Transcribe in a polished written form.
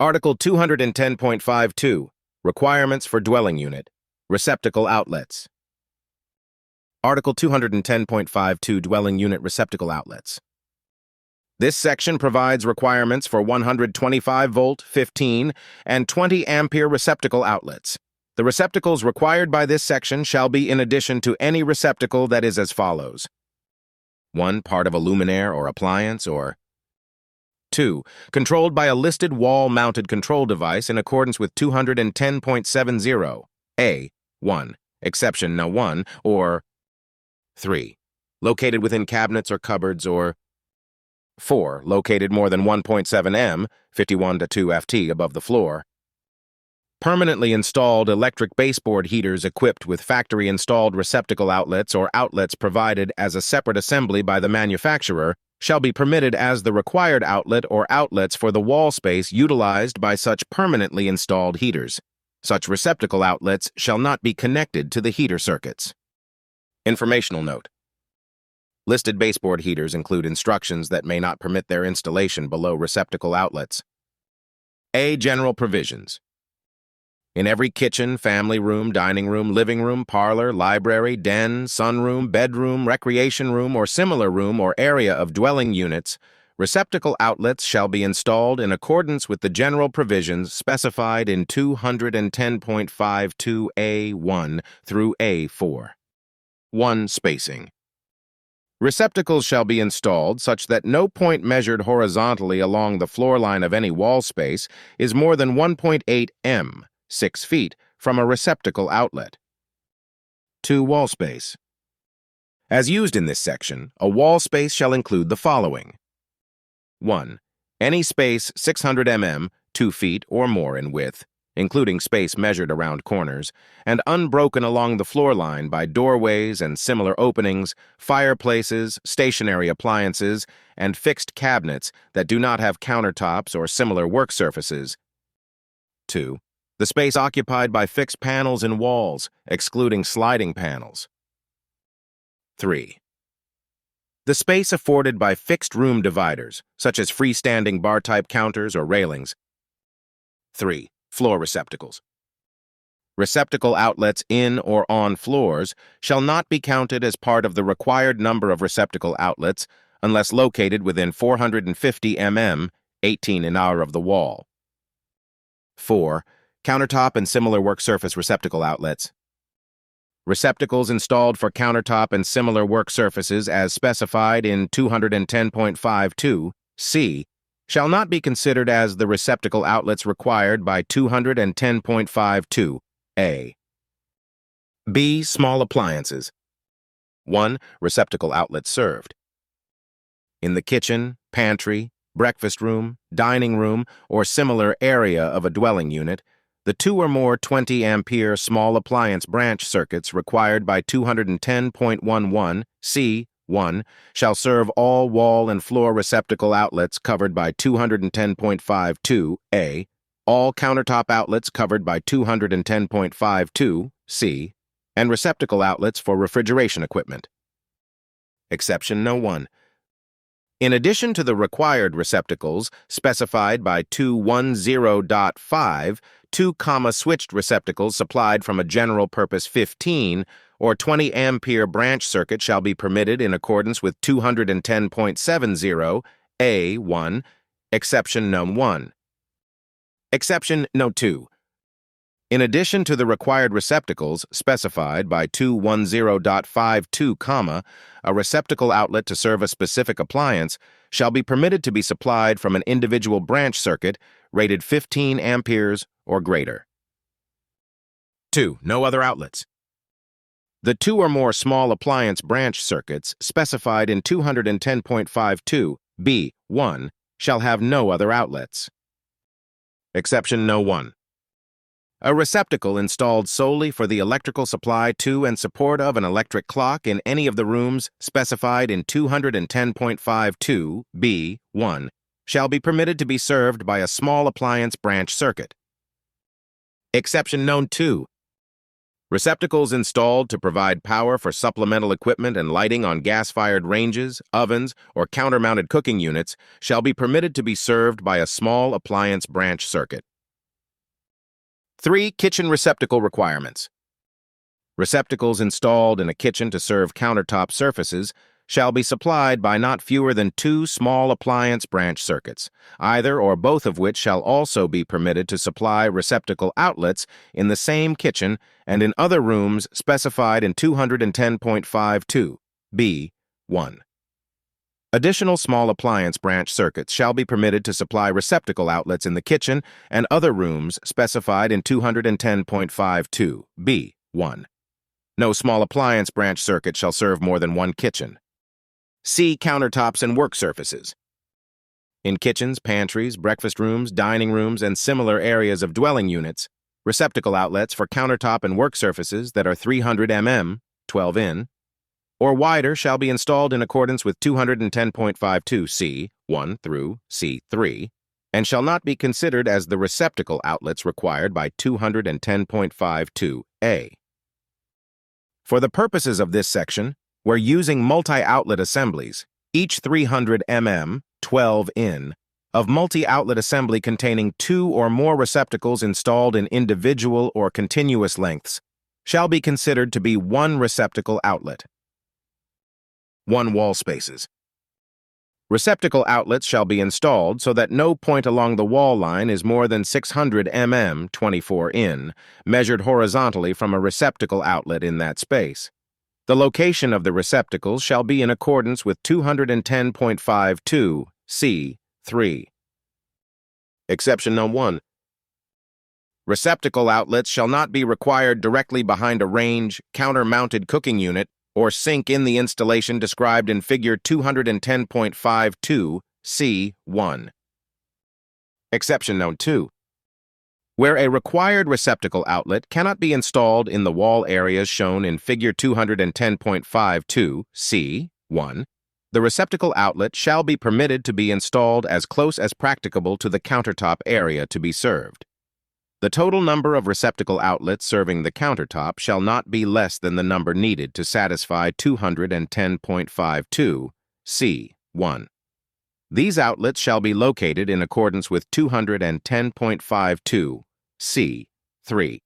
Article 210.52, Requirements for Dwelling Unit, Receptacle Outlets. Article 210.52, Dwelling Unit Receptacle Outlets. This section provides requirements for 125-volt, 15, and 20-ampere receptacle outlets. The receptacles required by this section shall be in addition to any receptacle that is as follows. 1. Part of a luminaire or appliance, or 2. Controlled by a listed wall-mounted control device in accordance with 210.70 A.1, exception no. 1, or 3. Located within cabinets or cupboards, or 4. Located more than 1.7 m, 51 to 2 ft above the floor. Permanently installed electric baseboard heaters equipped with factory-installed receptacle outlets or outlets provided as a separate assembly by the manufacturer shall be permitted as the required outlet or outlets for the wall space utilized by such permanently installed heaters. Such receptacle outlets shall not be connected to the heater circuits. Informational note. Listed baseboard heaters include instructions that may not permit their installation below receptacle outlets. A. General provisions. In every kitchen, family room, dining room, living room, parlor, library, den, sunroom, bedroom, recreation room, or similar room or area of dwelling units, receptacle outlets shall be installed in accordance with the general provisions specified in 210.52 A.1 through A.4. 1. Spacing. Receptacles shall be installed such that no point measured horizontally along the floor line of any wall space is more than 1.8 m, 6 feet, from a receptacle outlet. 2. Wall space. As used in this section, a wall space shall include the following. 1. Any space 600 mm, 2 feet or more in width, including space measured around corners, and unbroken along the floor line by doorways and similar openings, fireplaces, stationary appliances, and fixed cabinets that do not have countertops or similar work surfaces. 2. The space occupied by fixed panels and walls, excluding sliding panels. 3. The space afforded by fixed room dividers, such as freestanding bar-type counters or railings. 3. Floor receptacles. Receptacle outlets in or on floors shall not be counted as part of the required number of receptacle outlets unless located within 450 mm, 18 in hour of the wall. 4. Countertop and similar work surface receptacle outlets. Receptacles installed for countertop and similar work surfaces as specified in 210.52 C shall not be considered as the receptacle outlets required by 210.52 A. B. Small appliances. 1. Receptacle outlets served. In the kitchen, pantry, breakfast room, dining room, or similar area of a dwelling unit, the 2 or more 20-ampere small appliance branch circuits required by 210.11 C.1 shall serve all wall and floor receptacle outlets covered by 210.52 A, all countertop outlets covered by 210.52 C, and receptacle outlets for refrigeration equipment. Exception no. 1. In addition to the required receptacles specified by 210.5, 2 switched receptacles supplied from a general-purpose 15 or 20-ampere branch circuit shall be permitted in accordance with 210.70 A.1, exception no. 1. Exception no. 2. In addition to the required receptacles specified by 210.52, a receptacle outlet to serve a specific appliance shall be permitted to be supplied from an individual branch circuit rated 15 amperes or greater. 2. No other outlets. The 2 or more small appliance branch circuits specified in 210.52 B.1 shall have no other outlets. Exception no. 1. A receptacle installed solely for the electrical supply to and support of an electric clock in any of the rooms specified in 210.52 B.1 shall be permitted to be served by a small appliance branch circuit. Exception no. 2. Receptacles installed to provide power for supplemental equipment and lighting on gas-fired ranges, ovens, or counter-mounted cooking units shall be permitted to be served by a small appliance branch circuit. 3. Kitchen receptacle requirements. Receptacles installed in a kitchen to serve countertop surfaces shall be supplied by not fewer than 2 small appliance branch circuits, either or both of which shall also be permitted to supply receptacle outlets in the same kitchen and in other rooms specified in 210.52 B1. Additional small appliance branch circuits shall be permitted to supply receptacle outlets in the kitchen and other rooms specified in 210.52 B1. No small appliance branch circuit shall serve more than one kitchen. C. Countertops and work surfaces. In kitchens, pantries, breakfast rooms, dining rooms, and similar areas of dwelling units, receptacle outlets for countertop and work surfaces that are 300 mm, 12 in, or wider shall be installed in accordance with 210.52 C1 through C3, and shall not be considered as the receptacle outlets required by 210.52 A. For the purposes of this section, we're using multi-outlet assemblies, each 300 mm, 12 in, of multi-outlet assembly containing 2 or more receptacles installed in individual or continuous lengths, shall be considered to be one receptacle outlet. 1. Wall spaces. Receptacle outlets shall be installed so that no point along the wall line is more than 600 mm, 24 in, measured horizontally from a receptacle outlet in that space. The location of the receptacles shall be in accordance with 210.52 C3. Exception No. 1. Receptacle outlets shall not be required directly behind a range, counter-mounted cooking unit, or sink in the installation described in Figure 210.52 C1. Exception No. 2. Where a required receptacle outlet cannot be installed in the wall areas shown in Figure 210.52 C1, the receptacle outlet shall be permitted to be installed as close as practicable to the countertop area to be served. The total number of receptacle outlets serving the countertop shall not be less than the number needed to satisfy 210.52 C1. These outlets shall be located in accordance with 210.52 C3.